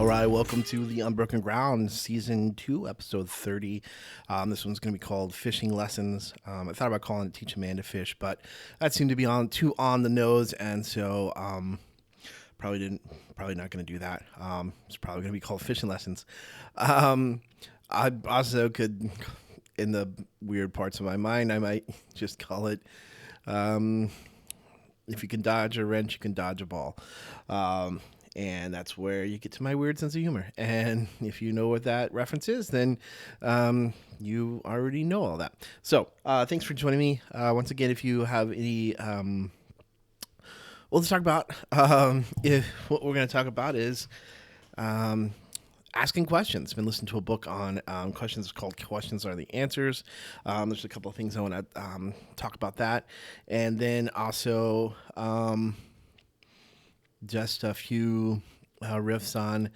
All right, welcome to the Unbroken Ground, Season 2, Episode 30. This one's going to be called Fishing Lessons. I thought about calling it Teach a Man to Fish, but that seemed to be too on the nose, and so probably not going to do that. It's probably going to be called Fishing Lessons. I also could, in the weird parts of my mind, I might just call it If you can dodge a wrench, you can dodge a ball. And that's where you get to my weird sense of humor. And if you know what that reference is, then you already know all that. So thanks for joining me. Once again, if you have any... let's talk about... if what we're going to talk about is... asking questions. I've been listening to a book on questions called Questions Are the Answers. There's a couple of things I want to talk about that. And then also just a few riffs on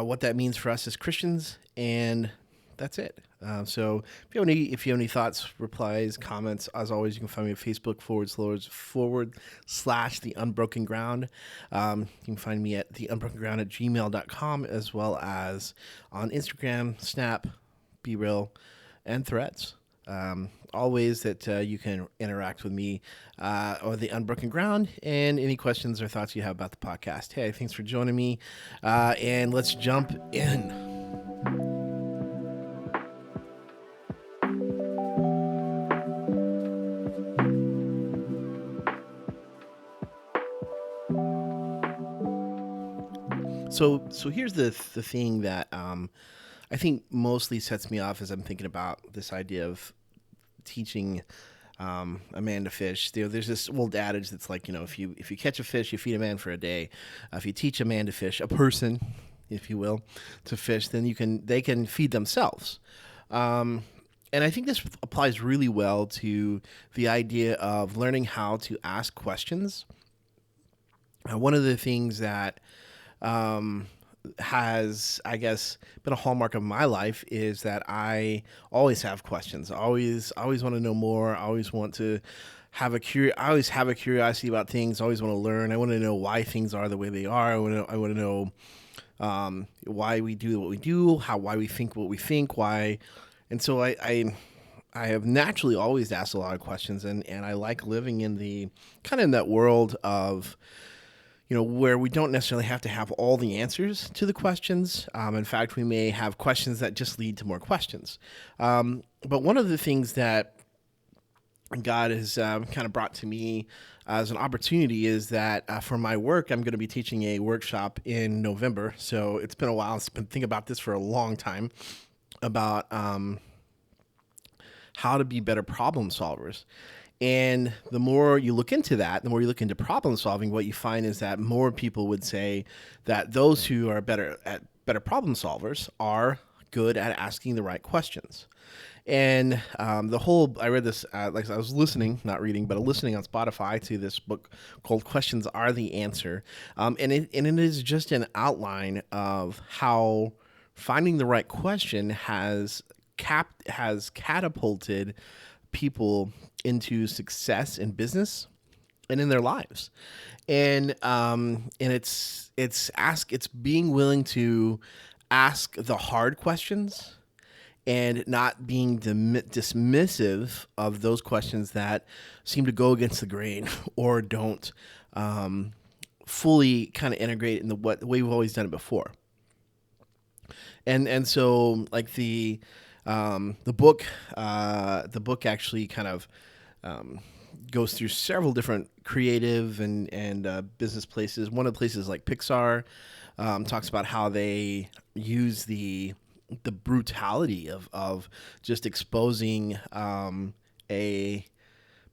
what that means for us as Christians. And that's it. So if you have any thoughts, replies, comments, as always, you can find me at Facebook // The Unbroken Ground. You can find me at theunbrokenground@gmail.com, as well as on Instagram, Snap, BeReal, and Threads. All ways that you can interact with me or the Unbroken Ground, and any questions or thoughts you have about the podcast. Hey, thanks for joining me, and let's jump in. So here's the thing that I think mostly sets me off as I'm thinking about this idea of teaching a man to fish. There's this old adage that's like, if you catch a fish, you feed a man for a day. If you teach a man to fish, a person, if you will, to fish, then they can feed themselves. And I think this applies really well to the idea of learning how to ask questions. One of the things that has, I guess, been a hallmark of my life is that I always have questions. I always want to know more. I always want to have I always have a curiosity about things. I always want to learn. I want to know why things are the way they are. I want to know why we do what we do, why we think what we think, why. And so I have naturally always asked a lot of questions, and I like living in the kind of in that world of, where we don't necessarily have to have all the answers to the questions. In fact, we may have questions that just lead to more questions. But one of the things that God has kind of brought to me as an opportunity is that for my work, I'm going to be teaching a workshop in November. So it's been a while. I've been thinking about this for a long time, about how to be better problem solvers. And the more you look into that, the more you look into problem solving, what you find is that more people would say that those who are better problem solvers are good at asking the right questions. And I read this, like I was listening, not reading, but listening on Spotify to this book called Questions Are the Answer. And it is just an outline of how finding the right question has catapulted people into success in business and in their lives. And it's being willing to ask the hard questions and not being dismissive of those questions that seem to go against the grain or don't fully kind of integrate in the way we've always done it before. And so like the book actually kind of goes through several different creative and business places. One of the places like Pixar talks about how they use the brutality of just exposing a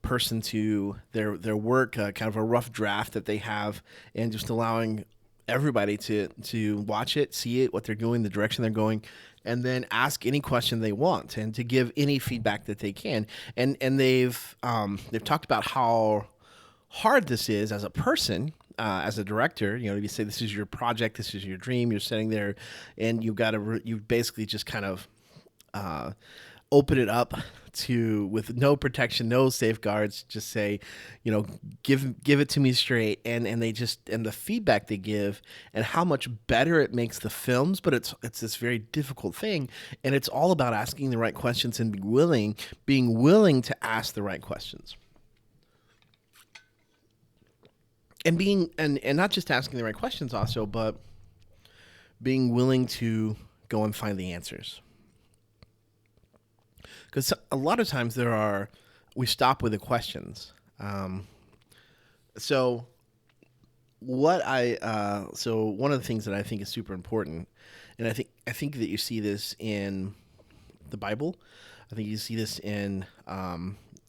person to their work, kind of a rough draft that they have, and just allowing everybody to watch it, see it, what they're doing, the direction they're going, and then ask any question they want and to give any feedback that they can. And they've talked about how hard this is as a person, as a director. You say this is your project, this is your dream. You're sitting there, and you basically just kind of open it up to, with no protection, no safeguards, just say, give it to me straight, and they just, and the feedback they give and how much better it makes the films. But it's this very difficult thing, and it's all about asking the right questions and being willing to ask the right questions. And being and not just asking the right questions also, but being willing to go and find the answers. Because a lot of times we stop with the questions. So one of the things that I think is super important, and I think that you see this in the Bible. I think you see this in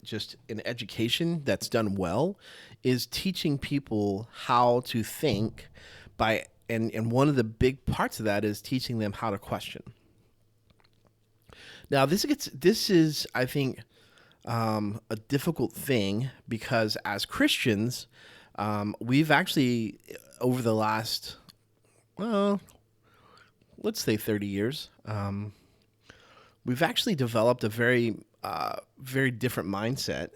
just in education that's done well, is teaching people how to think and one of the big parts of that is teaching them how to question. Now, this is, I think, a difficult thing, because as Christians, we've actually, over the last, well, let's say 30 years, we've actually developed a very, very different mindset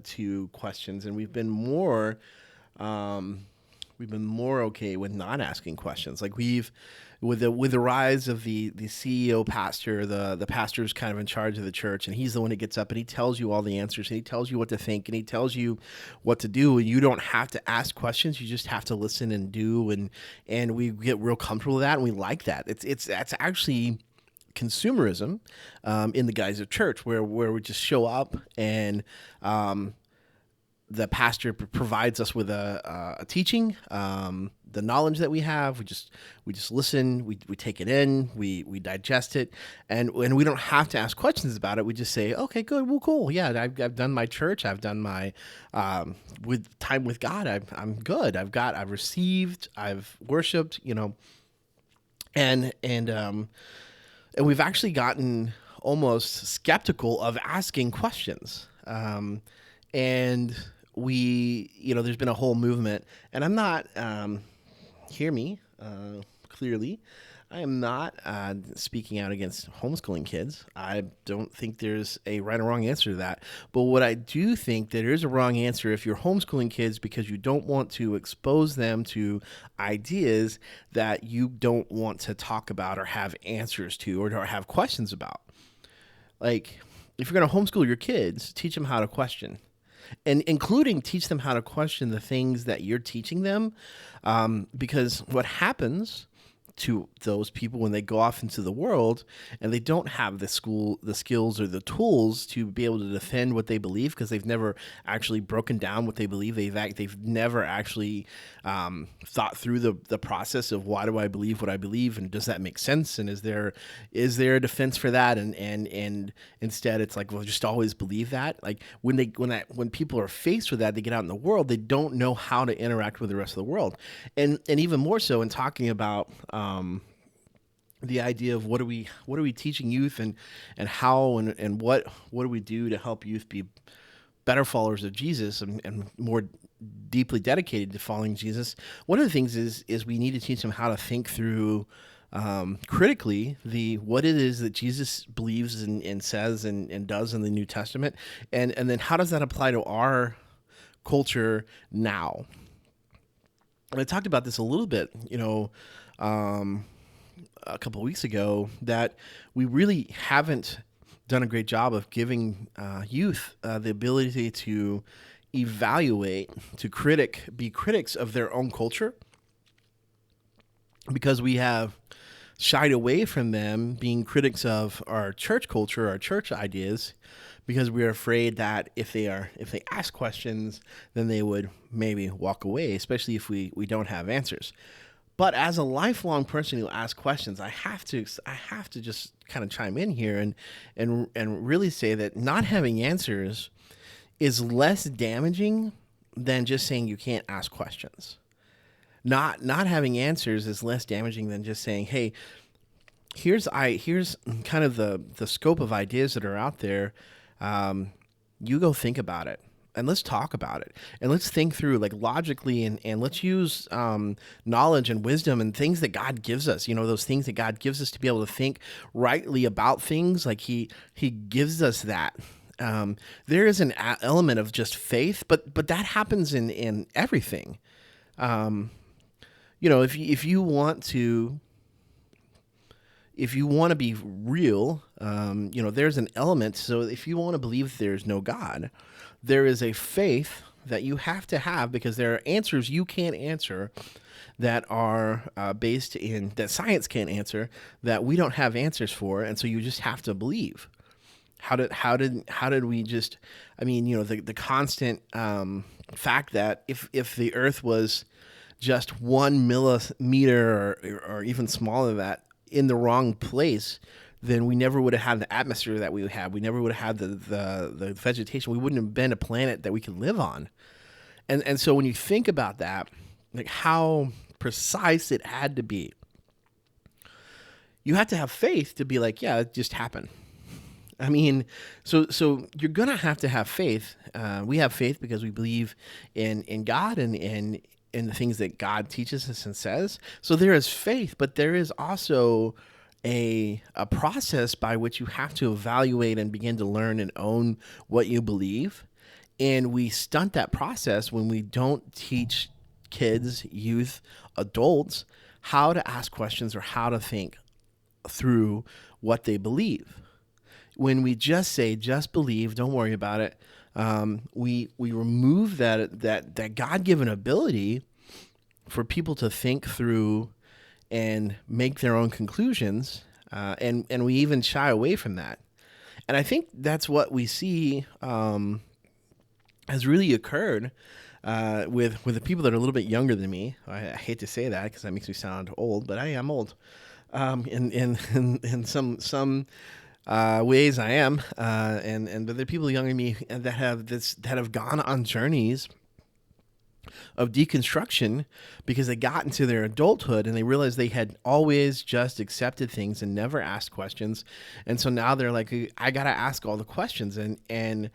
to questions, and we've been more okay with not asking questions. Like with the rise of the CEO pastor, the pastor's kind of in charge of the church, and he's the one that gets up and he tells you all the answers, and he tells you what to think, and he tells you what to do, and you don't have to ask questions, you just have to listen and do, and we get real comfortable with that, and we like that. That's actually consumerism in the guise of church, where we just show up and the pastor provides us with a teaching, the knowledge that we have. We just listen, we take it in, we digest it, and we don't have to ask questions about it. We just say, okay, good, well, cool, yeah, I've done my church, I've done my with time with God, I'm good, I've received, I've worshipped, and we've actually gotten almost skeptical of asking questions. And there's been a whole movement, and I'm not, hear me clearly, I am not speaking out against homeschooling kids. I don't think there's a right or wrong answer to that. But what I do think there is a wrong answer if you're homeschooling kids because you don't want to expose them to ideas that you don't want to talk about or have answers to or have questions about. Like, if you're going to homeschool your kids, teach them how to question. And including teach them how to question the things that you're teaching them, because what happens to those people when they go off into the world and they don't have the skills or the tools to be able to defend what they believe, because they've never actually broken down what they believe. They've never actually thought through the process of, why do I believe what I believe, and does that make sense, and is there a defense for that, and instead it's like, well, just always believe that. Like when people are faced with that, they get out in the world, they don't know how to interact with the rest of the world, and even more so in talking about the idea of what are we teaching youth, and how and what do we do to help youth be better followers of Jesus and more deeply dedicated to following Jesus. One of the things is we need to teach them how to think through critically what it is that Jesus believes and says and does in the New Testament, and then how does that apply to our culture now. And I talked about this a little bit, a couple of weeks ago, that we really haven't done a great job of giving youth the ability to evaluate, to be critics of their own culture, because we have shied away from them being critics of our church culture, our church ideas, because we are afraid that if they ask questions, then they would maybe walk away, especially if we don't have answers. But as a lifelong person who asks questions, I have to just kind of chime in here and really say that not having answers is less damaging than just saying you can't ask questions. Not having answers is less damaging than just saying, hey, here's kind of the scope of ideas that are out there. You go think about it. and let's talk about it, and let's think through like logically, and let's use knowledge and wisdom and things that God gives us. Those things that God gives us to be able to think rightly about things. Like He gives us that. There is an element of just faith, but that happens in everything. If you want to. If you want to be real, there's an element. So if you want to believe there's no God, there is a faith that you have to have, because there are answers you can't answer that are based in that science can't answer, that we don't have answers for, and so you just have to believe. How did we just? I mean, the constant fact that if the Earth was just 1 millimeter or even smaller than that in the wrong place, then we never would have had the atmosphere that we have. We never would have had the vegetation. We wouldn't have been a planet that we could live on. And so when you think about that, like how precise it had to be, you have to have faith to be like, yeah, it just happened. I mean, so you're gonna have to have faith. We have faith because we believe in God and in the things that God teaches us and says. So there is faith, but there is also a process by which you have to evaluate and begin to learn and own what you believe. And we stunt that process when we don't teach kids, youth, adults how to ask questions or how to think through what they believe. When we just say, just believe, don't worry about it, we remove that God-given ability for people to think through and make their own conclusions, and we even shy away from that. And I think that's what we see has really occurred with the people that are a little bit younger than me. I hate to say that because that makes me sound old, but I am old. In some ways I am, but there are people younger than me that have gone on journeys of deconstruction because they got into their adulthood and they realized they had always just accepted things and never asked questions, and so now they're like, I gotta ask all the questions, and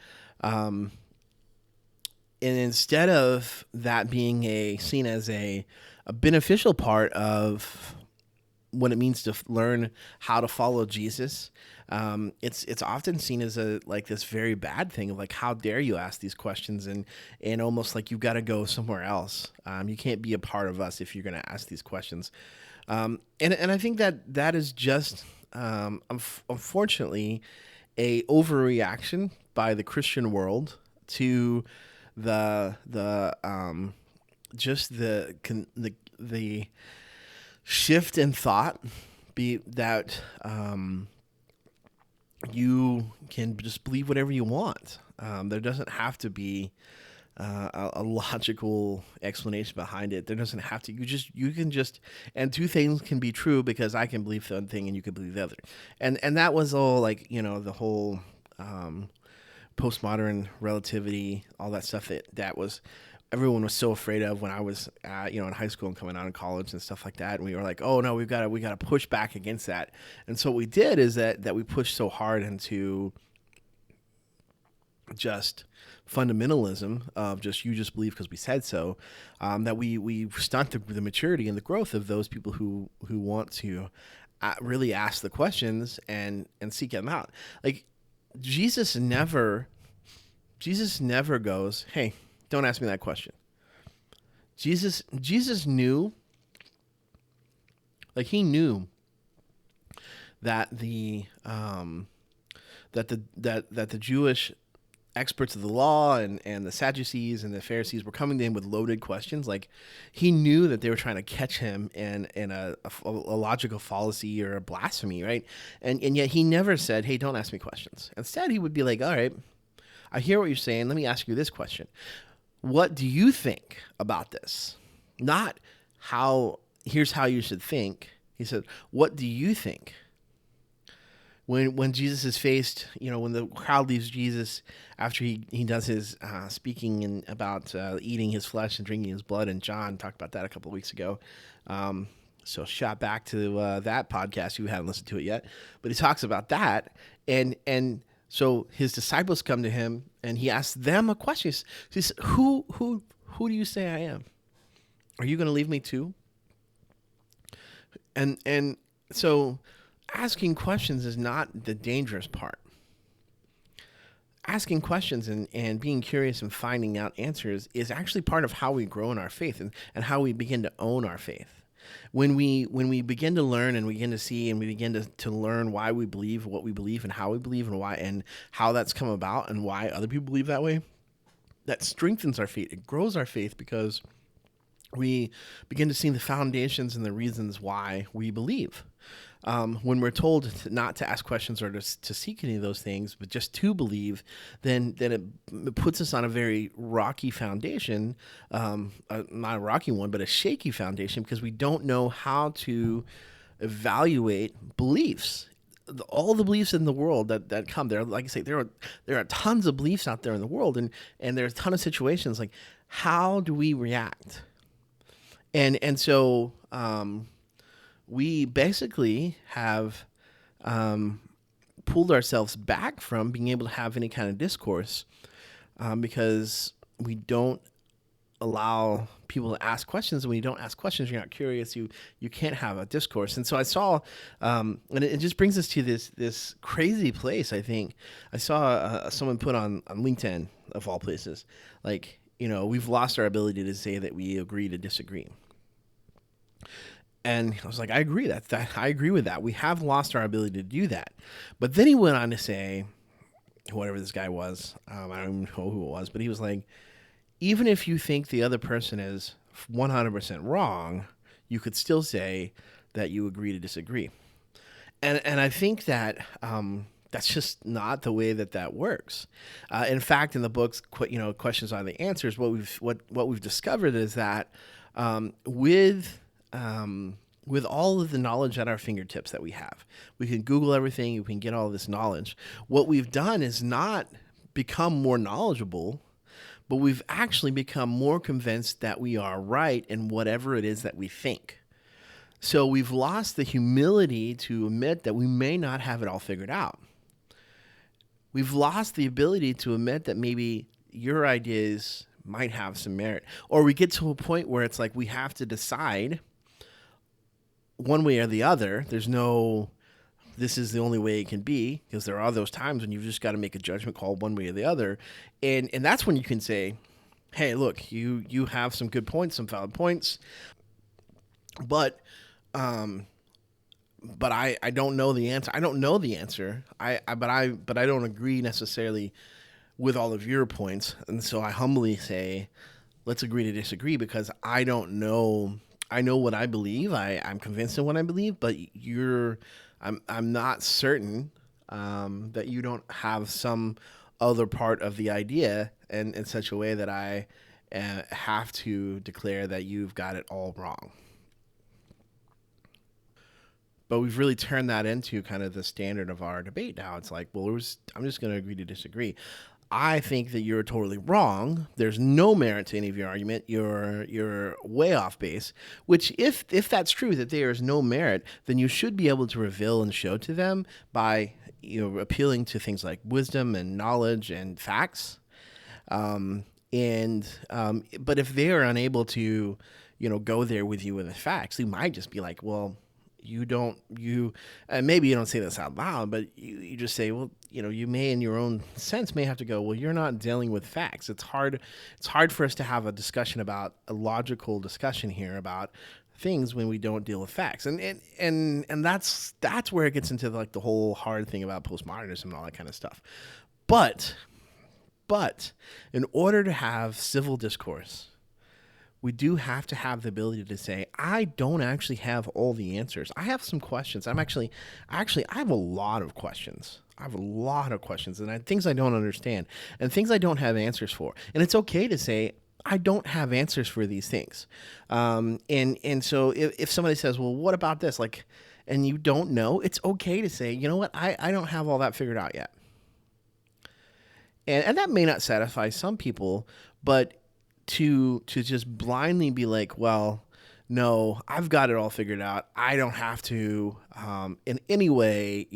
instead of that being seen as a beneficial part of what it means to learn how to follow Jesus, it's often seen as this very bad thing of like, how dare you ask these questions, and almost like you've got to go somewhere else. You can't be a part of us if you're going to ask these questions. And I think that is just unfortunately a overreaction by the Christian world to the shift in thought, be that you can just believe whatever you want. There doesn't have to be a logical explanation behind it. There doesn't have to. You can just, and two things can be true because I can believe one thing and you can believe the other. And that was all like, the whole postmodern relativity, all that stuff that was everyone was so afraid of when I was, in high school and coming out of college and stuff like that. And we were like, oh no, we got to push back against that. And so what we did is that we pushed so hard into just fundamentalism of just, you just believe because we said so, that we stunt the maturity and the growth of those people who want to really ask the questions and seek them out. Like Jesus never goes, hey, don't ask me that question. Jesus knew, like he knew that the Jewish experts of the law and the Sadducees and the Pharisees were coming to him with loaded questions. Like he knew that they were trying to catch him in a logical fallacy or a blasphemy, right? And yet he never said, hey, don't ask me questions. Instead, he would be like, all right, I hear what you're saying. Let me ask you this question. What do you think about this? Not here's how you should think. He said, what do you think? When Jesus is faced, when the crowd leaves Jesus after he does his speaking about eating his flesh and drinking his blood, and John talked about that a couple of weeks ago. So shout back to that podcast. You haven't listened to it yet, but he talks about that. And So his disciples come to him, and he asks them a question. He says, "Who do you say I am? Are you going to leave me too?" And so asking questions is not the dangerous part. Asking questions and being curious and finding out answers is actually part of how we grow in our faith, and how we begin to own our faith. When we begin to learn and we begin to see and we begin to learn why we believe what we believe and how we believe and why and how that's come about and why other people believe that way, that strengthens our faith. It grows our faith because we begin to see the foundations and the reasons why we believe. When we're told not to ask questions or to seek any of those things, but just to believe, then it puts us on a very rocky foundation, not a rocky one, but a shaky foundation, because we don't know how to evaluate beliefs. All the beliefs in the world that come there, like I say, there are tons of beliefs out there in the world, and there's a ton of situations. Like, how do we react? And so we basically have pulled ourselves back from being able to have any kind of discourse, because we don't allow people to ask questions. And when you don't ask questions, you're not curious. You can't have a discourse. And so I saw, and it just brings us to this crazy place. I think I saw someone put on LinkedIn, of all places, like, we've lost our ability to say that we agree to disagree. And I was like, I agree. I agree with that. We have lost our ability to do that. But then he went on to say, whatever this guy was, I don't even know who it was, but he was like, even if you think the other person is 100% wrong, you could still say that you agree to disagree. And I think that that's just not the way that works. In fact, in the books, Questions Are the Answers, what we've discovered is that with all of the knowledge at our fingertips that we have, we can Google everything, we can get all this knowledge. What we've done is not become more knowledgeable, but we've actually become more convinced that we are right in whatever it is that we think. So we've lost the humility to admit that we may not have it all figured out. We've lost the ability to admit that maybe your ideas might have some merit. Or we get to a point where it's like we have to decide one way or the other. There's no, this is the only way it can be, because there are those times when you've just got to make a judgment call one way or the other. And that's when you can say, hey, look, you have some good points, some valid points, but I don't know the answer. I don't know the answer. But I don't agree necessarily with all of your points. And so I humbly say, let's agree to disagree, because I don't know. I know what I believe. I'm convinced in what I believe, but I'm not certain that you don't have some other part of the idea in such a way that I have to declare that you've got it all wrong. But we've really turned that into kind of the standard of our debate now. It's like, well, I'm just going to agree to disagree. I think that you're totally wrong. There's no merit to any of your argument. You're way off base. Which, if that's true, that there is no merit, then you should be able to reveal and show to them by appealing to things like wisdom and knowledge and facts. But if they are unable to, go there with you with the facts, you might just be like, well, maybe you don't say this out loud, but you just say, well, you may in your own sense may have to go, well, you're not dealing with facts. It's hard for us to have a discussion about a logical discussion here about things when we don't deal with facts. And that's where it gets into like the whole hard thing about postmodernism and all that kind of stuff. But in order to have civil discourse, we do have to have the ability to say, I don't actually have all the answers. I have some questions. I have a lot of questions. And things I don't understand and things I don't have answers for. And it's okay to say, I don't have answers for these things. And so if somebody says, well, what about this? And you don't know, it's okay to say, you know what? I don't have all that figured out yet. And that may not satisfy some people, but to just blindly be like, well, no, I've got it all figured out. I don't have to, in any way,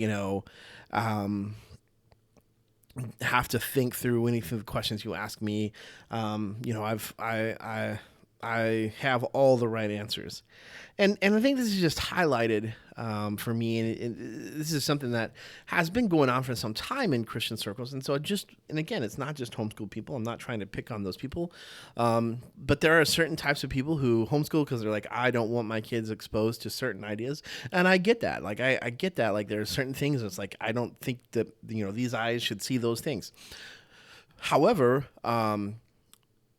have to think through any of the questions you ask me. I have all the right answers, and I think this is just highlighted for me, and this is something that has been going on for some time in Christian circles. And so and again, it's not just homeschool people. I'm not trying to pick on those people, but there are certain types of people who homeschool because they're like, I don't want my kids exposed to certain ideas, and I get that. Like I get that. Like there are certain things that's like I don't think that these eyes should see those things. However,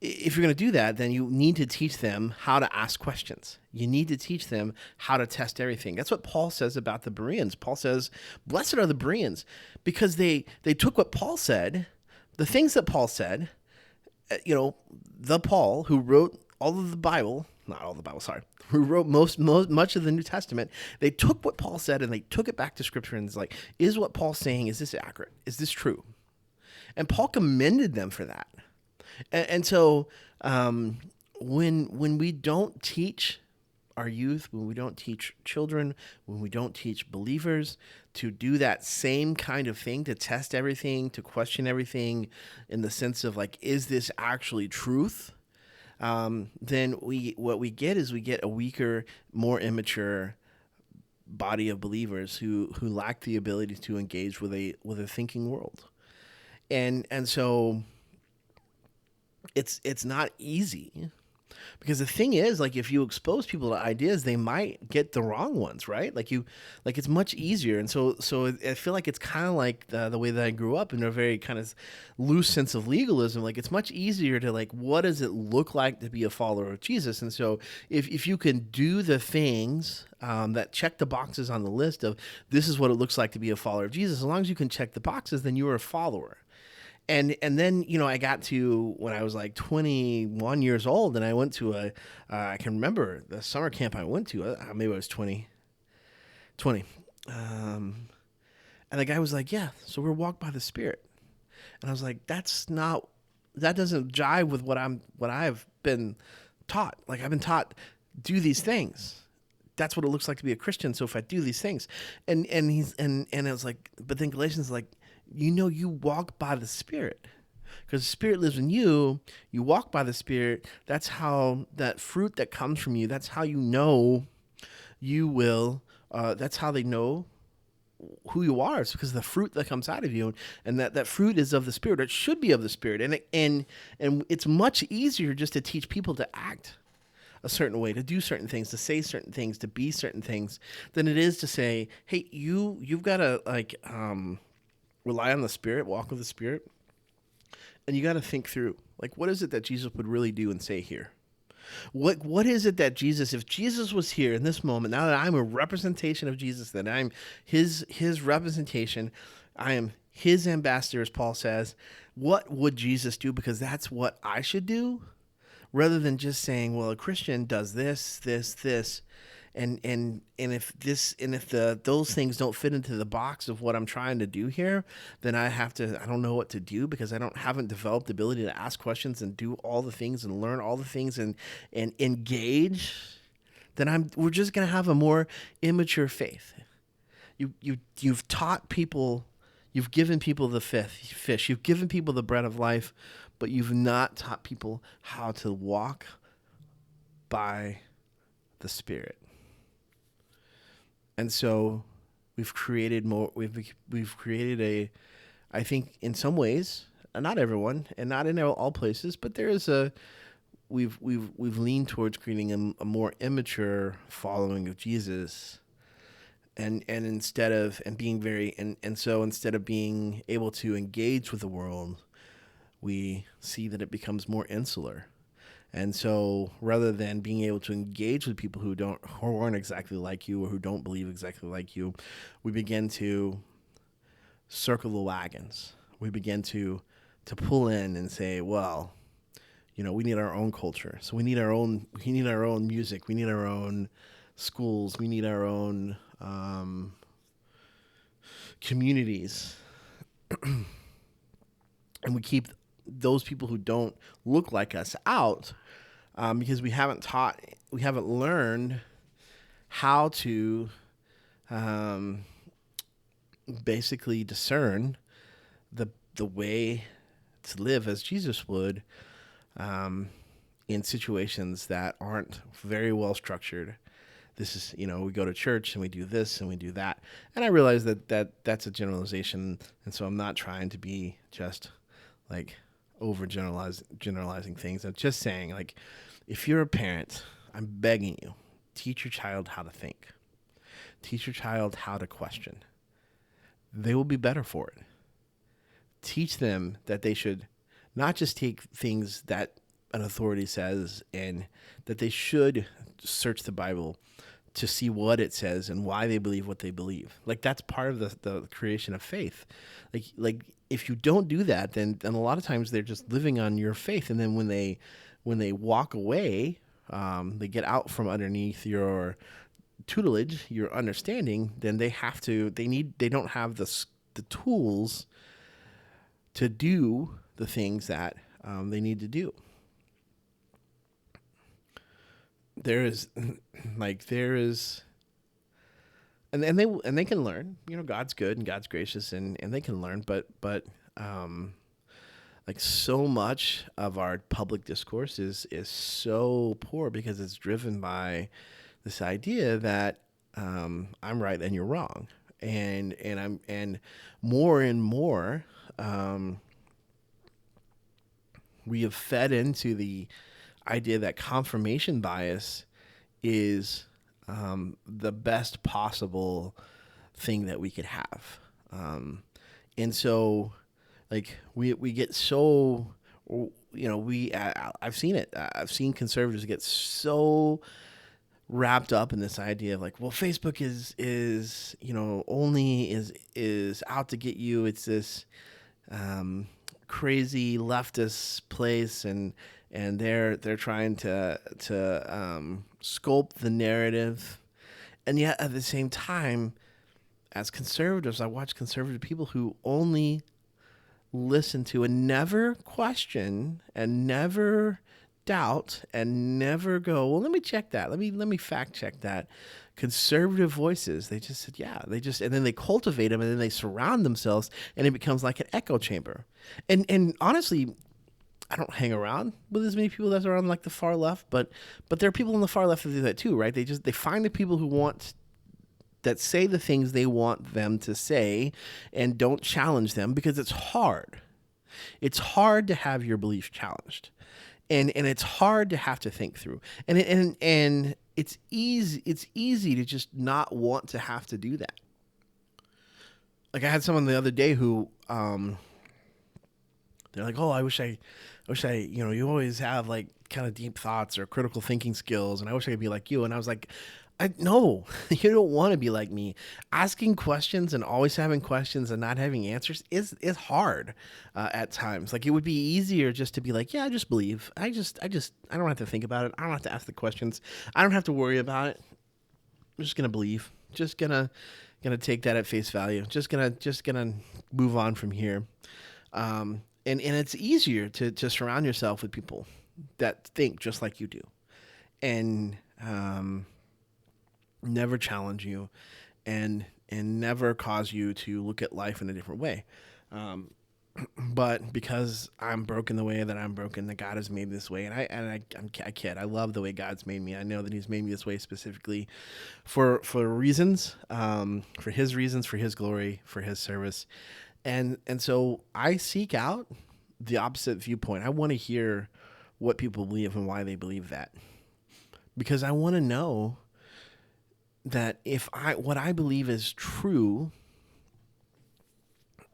if you're going to do that, then you need to teach them how to ask questions. You need to teach them how to test everything. That's what Paul says about the Bereans. Paul says, blessed are the Bereans, because they took what Paul said, the things that Paul said, the Paul who wrote all of the Bible, not all the Bible, sorry, who wrote much of the New Testament, they took what Paul said and they took it back to Scripture and it's like, is what Paul's saying, is this accurate? Is this true? And Paul commended them for that. And so when we don't teach our youth, when we don't teach children, when we don't teach believers to do that same kind of thing, to test everything, to question everything in the sense of like, is this actually truth? Then what we get is we get a weaker, more immature body of believers who lack the ability to engage with a thinking world. And so it's not easy, because the thing is, like, if you expose people to ideas, they might get the wrong ones, right? Like it's much easier. And so I feel like it's kind of like the way that I grew up in a very kind of loose sense of legalism. Like it's much easier to like, what does it look like to be a follower of Jesus? And so if you can do the things that check the boxes on the list of this is what it looks like to be a follower of Jesus, as long as you can check the boxes, then you are a follower. And then, I got to when I was like 21 years old, and I went to I can remember the summer camp I went to, maybe I was 20. And the guy was like, yeah, so we're walked by the Spirit. And I was like, that doesn't jive with what I've been taught. Like I've been taught, do these things. That's what it looks like to be a Christian. So if I do these things, and it was like, but then Galatians is like, you walk by the Spirit, because the Spirit lives in you. You walk by the Spirit. That's how that fruit that comes from you, that's how you will, that's how they know who you are. It's because of the fruit that comes out of you, and that fruit is of the Spirit. It should be of the Spirit. And it's much easier just to teach people to act a certain way, to do certain things, to say certain things, to be certain things, than it is to say, hey, you've got to rely on the Spirit, walk with the Spirit, and you got to think through, like, what is it that Jesus would really do and say here? What is it that Jesus, if Jesus was here in this moment, now that I'm a representation of Jesus, that I'm his representation, I am his ambassador, as Paul says, what would Jesus do? Because that's what I should do, rather than just saying, well, a Christian does this, and if those things don't fit into the box of what I'm trying to do here, then I don't know what to do, because I haven't developed the ability to ask questions and do all the things and learn all the things and engage. Then we're just gonna have a more immature faith. You've taught people, you've given people the fish, you've given people the bread of life, but you've not taught people how to walk by the Spirit. And so we've created I think in some ways, not everyone and not in all places, but we've leaned towards creating a more immature following of Jesus. And instead of being instead of being able to engage with the world, we see that it becomes more insular. And so rather than being able to engage with people who aren't exactly like you, or who don't believe exactly like you, we begin to circle the wagons. We begin to pull in and say, well, we need our own culture. So we need our own music. We need our own schools. We need our own communities. And we keep those people who don't look like us out, because we haven't learned how to basically discern the way to live as Jesus would, in situations that aren't very well structured. This is, we go to church and we do this and we do that. And I realize that's a generalization. And so I'm not trying to be just like generalizing things. I'm just saying, like, if you're a parent, I'm begging you, teach your child how to think. Teach your child how to question. They will be better for it. Teach them that they should not just take things that an authority says, and that they should search the Bible to see what it says and why they believe what they believe. Like, that's part of the creation of faith. Like if you don't do that, then a lot of times they're just living on your faith. And then when they walk away, they get out from underneath your tutelage, your understanding, then they don't have the tools to do the things that they need to do. There is, and they can learn. God's good and God's gracious, and they can learn. But like, so much of our public discourse is so poor because it's driven by this idea that I'm right and you're wrong, and more and more we have fed into the idea that confirmation bias is the best possible thing that we could have. And so, like, we get so, I've seen it. I've seen conservatives get so wrapped up in this idea of, like, well, Facebook is only is out to get you. It's this crazy leftist place, and they're trying to sculpt the narrative. And yet at the same time, as conservatives, I watch conservative people who only listen to and never question and never doubt and never go, well, let me check that. Let me fact check that. Conservative voices, they just said, yeah, and then they cultivate them, and then they surround themselves, and it becomes like an echo chamber. And honestly, I don't hang around with as many people that are on, like, the far left, but there are people on the far left that do that too, right? They find the people that say the things they want them to say and don't challenge them, because it's hard. It's hard to have your beliefs challenged. And it's hard to have to think through. And it's easy to just not want to have to do that. Like, I had someone the other day who they're like, "Oh, I wish I, you always have, like, kind of deep thoughts or critical thinking skills, and I wish I could be like you." And I was like, no, you don't want to be like me. Asking questions and always having questions and not having answers is hard at times. Like, it would be easier just to be like, yeah, I just believe. I don't have to think about it. I don't have to ask the questions. I don't have to worry about it. I'm just gonna believe. Just gonna take that at face value. Just gonna move on from here. And it's easier to surround yourself with people that think just like you do, and never challenge you, and never cause you to look at life in a different way. But because I'm broken the way that I'm broken, that God has made this way, and I kid. I love the way God's made me. I know that He's made me this way specifically for reasons, for His reasons, for His glory, for His service, and so I seek out the opposite viewpoint. I want to hear what people believe and why they believe that, because I want to know that if what I believe is true,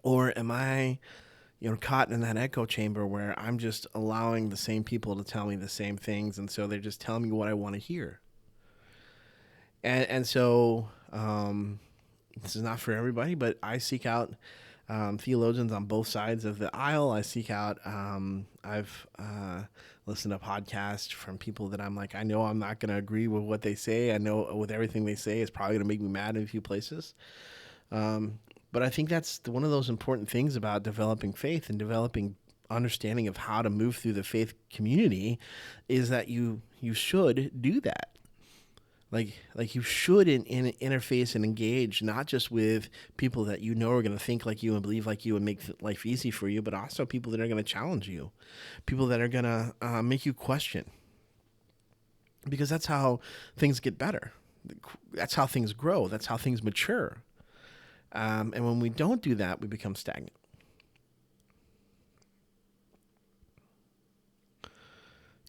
or am I, caught in that echo chamber where I'm just allowing the same people to tell me the same things, and so they're just telling me what I want to hear. And so this is not for everybody, but I seek out theologians on both sides of the aisle. I seek out, I've listened to podcasts from people that I'm like, I know I'm not going to agree with what they say. I know with everything they say, it's probably going to make me mad in a few places. But I think that's one of those important things about developing faith and developing understanding of how to move through the faith community, is that you should do that. Like you should in interface and engage not just with people that you know are going to think like you and believe like you and make life easy for you, but also people that are going to challenge you, people that are going to make you question, because that's how things get better. That's how things grow. That's how things mature. And when we don't do that, we become stagnant.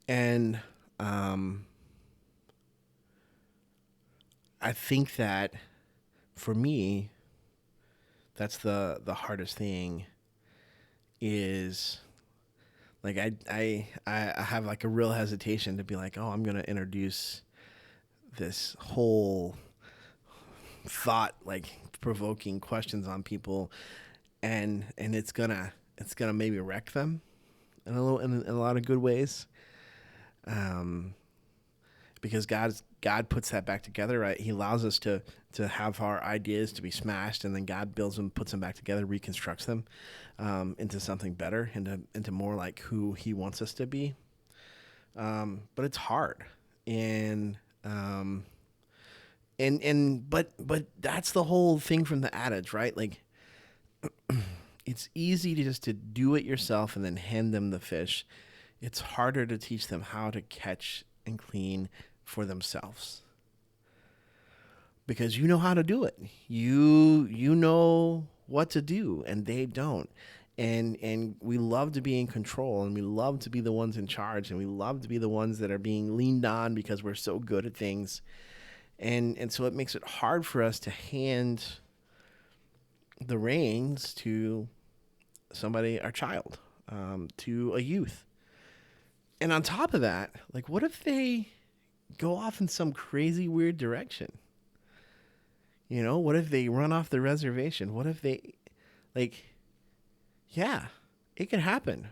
And I think that for me, that's the hardest thing is like I have like a real hesitation to be like, oh, I'm gonna introduce this whole thought like provoking questions on people, and it's gonna maybe wreck them in a lot of good ways. Um, because God puts that back together, right? He allows us to have our ideas to be smashed, and then God builds them, puts them back together, reconstructs them into something better, into more like who He wants us to be. But it's hard, and but that's the whole thing from the adage, right? Like it's easy to just to do it yourself and then hand them the fish. It's harder to teach them how to catch and clean for themselves, because you know how to do it. You know what to do and they don't. And we love to be in control, and we love to be the ones in charge, and we love to be the ones that are being leaned on because we're so good at things. And so it makes it hard for us to hand the reins to somebody, our child, to a youth. And on top of that, like, what if they go off in some crazy, weird direction? You know, what if they run off the reservation? What if they, like, yeah, it can happen.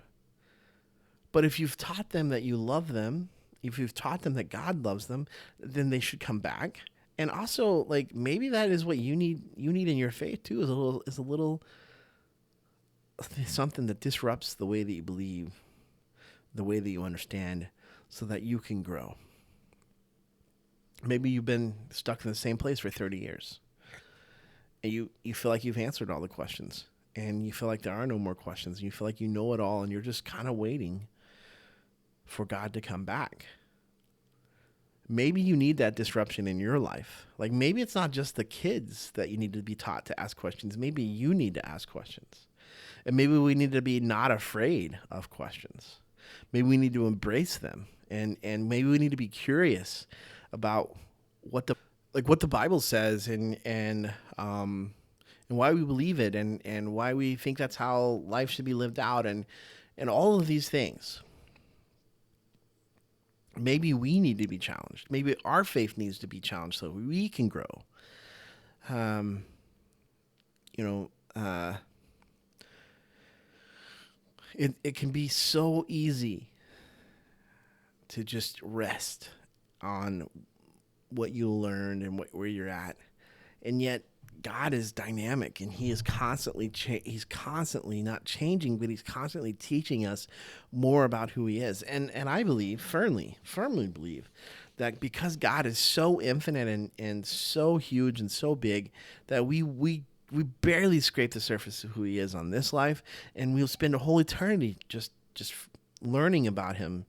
But if you've taught them that you love them, if you've taught them that God loves them, then they should come back. And also, like, maybe that is what you need. You need in your faith too. Is a little something that disrupts the way that you believe, the way that you understand, so that you can grow. Maybe you've been stuck in the same place for 30 years. And you feel like you've answered all the questions. And you feel like there are no more questions. And you feel like you know it all. And you're just kind of waiting for God to come back. Maybe you need that disruption in your life. Like maybe it's not just the kids that you need to be taught to ask questions. Maybe you need to ask questions. And maybe we need to be not afraid of questions. Maybe we need to embrace them. And maybe we need to be curious about what the Bible says, and why we believe it, and why we think that's how life should be lived out, and all of these things. Maybe we need to be challenged. Maybe our faith needs to be challenged so we can grow. Um, you know, it can be so easy to just rest on what you learned and where you're at, and yet God is dynamic, and He is constantly He's constantly not changing, but He's constantly teaching us more about who He is. And I believe firmly believe that because God is so infinite and so huge and so big, that we barely scrape the surface of who He is on this life, and we'll spend a whole eternity just learning about Him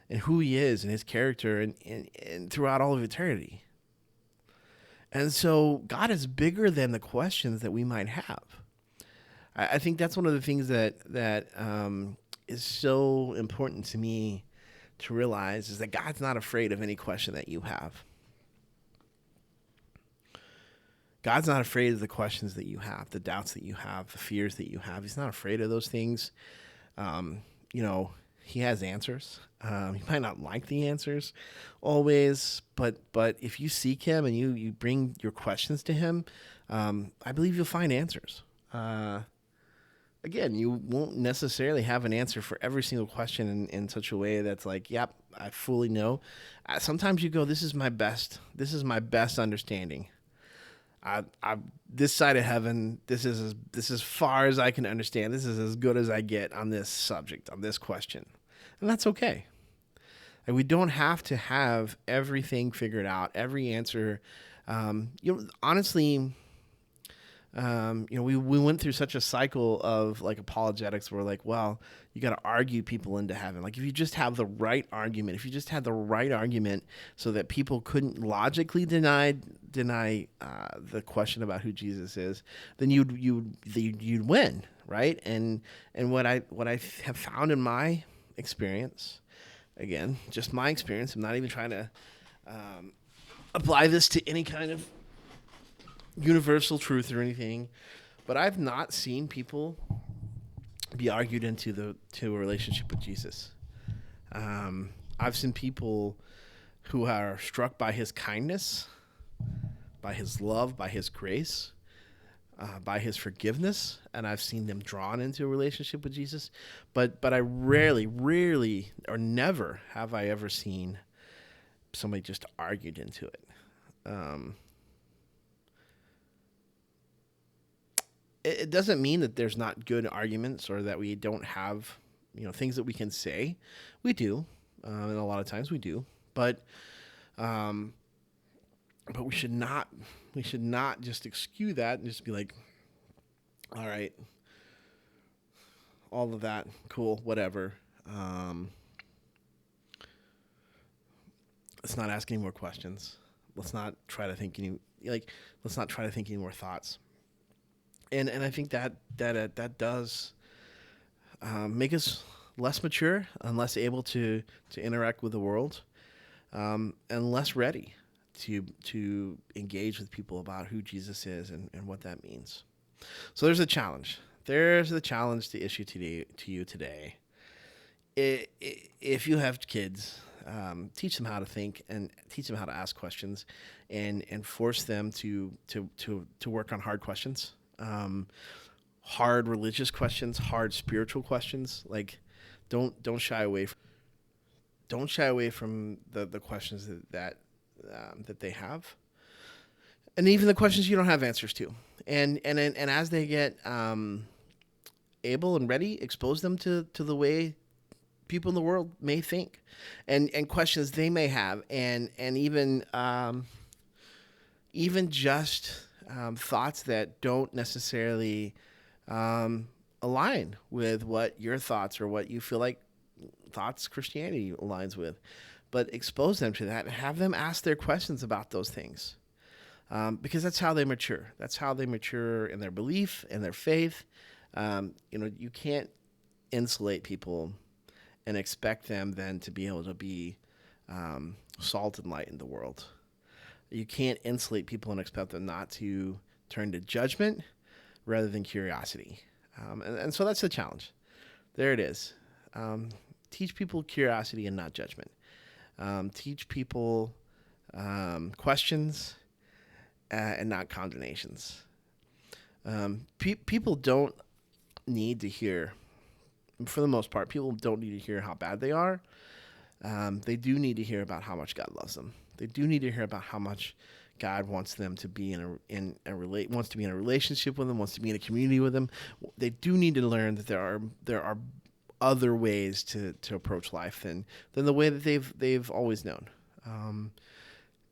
and who He is and His character and throughout all of eternity. And so God is bigger than the questions that we might have. I think that's one of the things that is so important to me to realize, is that God's not afraid of any question that you have. God's not afraid of the questions that you have, the doubts that you have, the fears that you have. He's not afraid of those things. He has answers. You might not like the answers always, but if you seek Him and you bring your questions to Him, I believe you'll find answers. Again, you won't necessarily have an answer for every single question in such a way that's like, yep, I fully know. Sometimes you go, this is my best understanding. This side of heaven, this is as far as I can understand. This is as good as I get on this subject, on this question. And that's okay. Like, we don't have to have everything figured out, every answer. Honestly, we went through such a cycle of like apologetics where like, well, you got to argue people into heaven. Like, if you just have the right argument, if you just had the right argument so that people couldn't logically deny the question about who Jesus is, then you'd win, right? And what I have found in my experience, again, just my experience, I'm not even trying to apply this to any kind of universal truth or anything, but I've not seen people be argued into a relationship with Jesus. I've seen people who are struck by his kindness, by his love, by his grace, by his forgiveness, and I've seen them drawn into a relationship with Jesus. But I rarely, or never have I ever seen somebody just argued into it. It doesn't mean that there's not good arguments or that we don't have, things that we can say. We do, and a lot of times we do. But we should not just excuse that and just be like, all right, all of that, cool, whatever. Let's not ask any more questions. Let's not try to think any more thoughts. And I think that does make us less mature and less able to interact with the world, and less ready to engage with people about who Jesus is and what that means. So there's a challenge. There's the challenge to issue to you today. If you have kids, teach them how to think and teach them how to ask questions, and force them to work on hard questions. Hard religious questions, hard spiritual questions. Like, don't shy away from the questions that they have, and even the questions you don't have answers to. And as they get able and ready, expose them to the way people in the world may think, and questions they may have, and even just thoughts that don't necessarily align with what your thoughts or what you feel like thoughts Christianity aligns with, but expose them to that and have them ask their questions about those things, because that's how they mature. That's how they mature in their belief and their faith. You can't insulate people and expect them then to be able to be salt and light in the world. You can't insulate people and expect them not to turn to judgment rather than curiosity. And so that's the challenge. There it is. Teach people curiosity and not judgment. Teach people questions and not condemnations. People don't need to hear, for the most part, people don't need to hear how bad they are. They do need to hear about how much God loves them. They do need to hear about how much God wants them to be wants to be in a relationship with them, wants to be in a community with them. They do need to learn that there are other ways to approach life than the way that they've always known.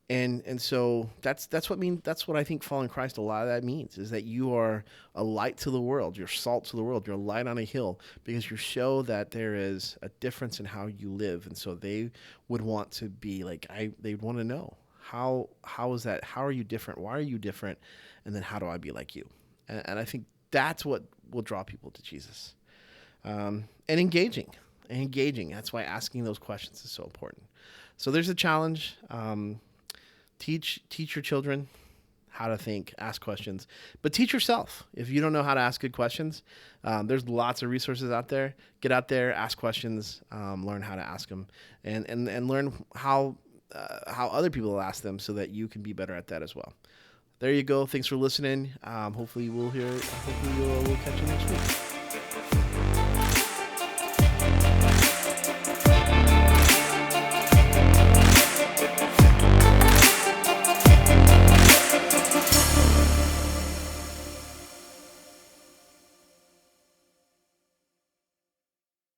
And so that's what I think following Christ, a lot of that means is that you are a light to the world, you're salt to the world, you're a light on a hill, because you show that there is a difference in how you live. And so they would want to be like, they'd want to know how is that? How are you different? Why are you different? And then how do I be like you? And I think that's what will draw people to Jesus. And engaging. That's why asking those questions is so important. So there's a challenge. Teach your children how to think, ask questions, but teach yourself. If you don't know how to ask good questions, there's lots of resources out there. Get out there, ask questions, learn how to ask them, and learn how other people ask them, so that you can be better at that as well. There you go. Thanks for listening. Hopefully we'll catch you next week.